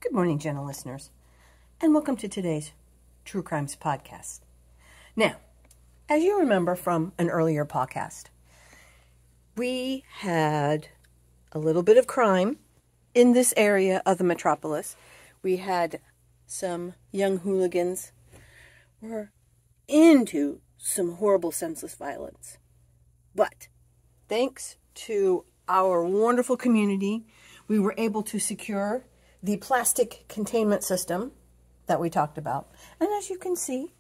Good morning, gentle listeners, and welcome to today's True Crimes Podcast. Now, as you remember from an earlier podcast, we had a little bit of crime in this area of the metropolis. We had some young hooligans who were into some horrible, senseless violence. But thanks to our wonderful community, we were able to secure the plastic containment system that we talked about. And as you can see,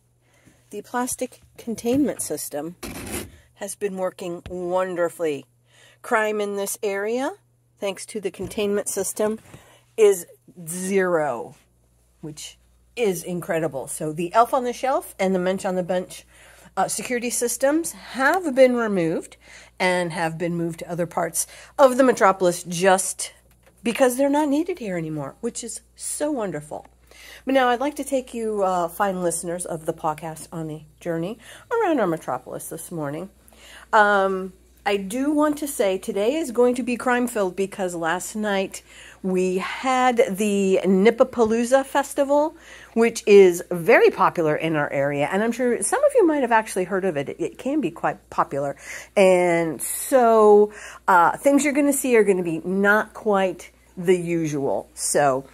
the plastic containment system has been working wonderfully. Crime in this area, thanks to the containment system, is zero, which is incredible. So the elf on the shelf and the mensch on the bench security systems have been removed and have been moved to other parts of the metropolis just because they're not needed here anymore, which is so wonderful. But now I'd like to take you fine listeners of the podcast on a journey around our metropolis this morning. I do want to say today is going to be crime-filled because last night we had the NipAPalooza festival, which is very popular in our area. And I'm sure some of you might have actually heard of it. It can be quite popular. And so things you're going to see are going to be not quite the usual. So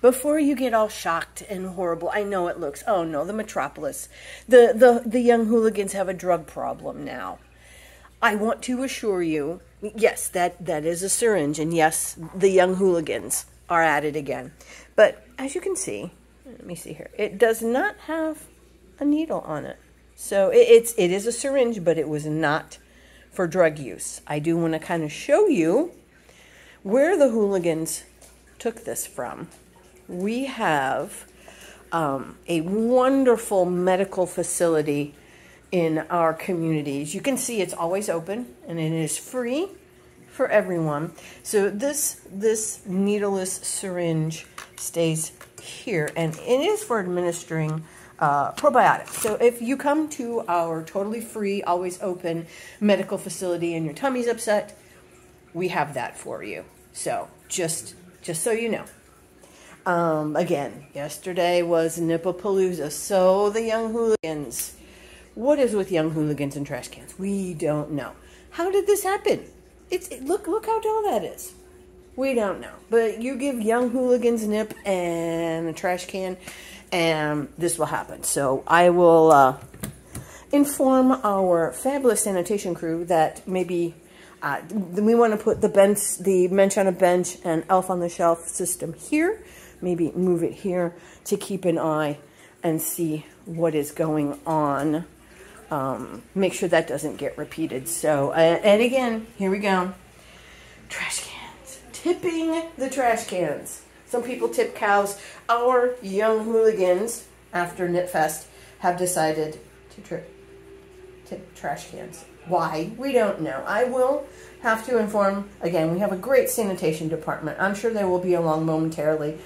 before you get all shocked and horrible, I know it looks, oh no, the metropolis. The young hooligans have a drug problem now. I want to assure you, yes, that is a syringe, and yes, the young hooligans are at it again. But as you can see, let me see here, it does not have a needle on it. So it is a syringe, but it was not for drug use. I do want to kind of show you where the hooligans took this from. We have a wonderful medical facility in our communities. You can see it's always open and it is free for everyone. So this needleless syringe stays here, and it is for administering probiotics. So if you come to our totally free, always open medical facility and your tummy's upset, we have that for you. So just so you know. Again, yesterday was NipAPalooza. So the young hooligans. What is with young hooligans and trash cans? We don't know. How did this happen? Look how tall that is. We don't know. But you give young hooligans nip and a trash can, and this will happen. So I will inform our fabulous sanitation crew that maybe we want to put the mensch on a bench and elf on the shelf system here. Maybe move it here to keep an eye and see what is going on. Make sure that doesn't get repeated. So, and again, here we go. Trash cans. Tipping the trash cans. Some people tip cows. Our young hooligans, after NipFest, have decided to tip trash cans. Why? We don't know. I will have to inform, again, we have a great sanitation department. I'm sure they will be along momentarily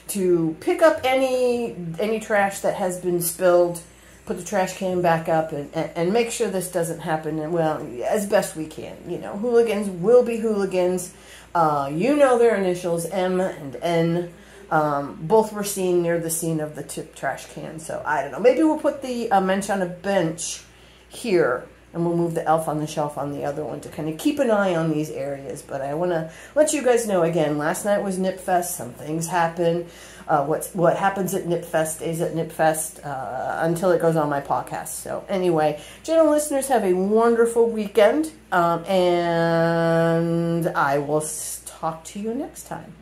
to pick up any trash that has been spilled, put the trash can back up, and make sure this doesn't happen, and well, as best we can. You know, hooligans will be hooligans. You know their initials, M and N. Both were seen near the scene of the tipped trash can, so I don't know. Maybe we'll put the mensch on a bench here, and we'll move the elf on the shelf on the other one to kind of keep an eye on these areas. But I want to let you guys know, again, last night was NipFest. Some things happen. What happens at NipFest stays at NipFest until it goes on my podcast. So anyway, gentle listeners, have a wonderful weekend, and I will talk to you next time.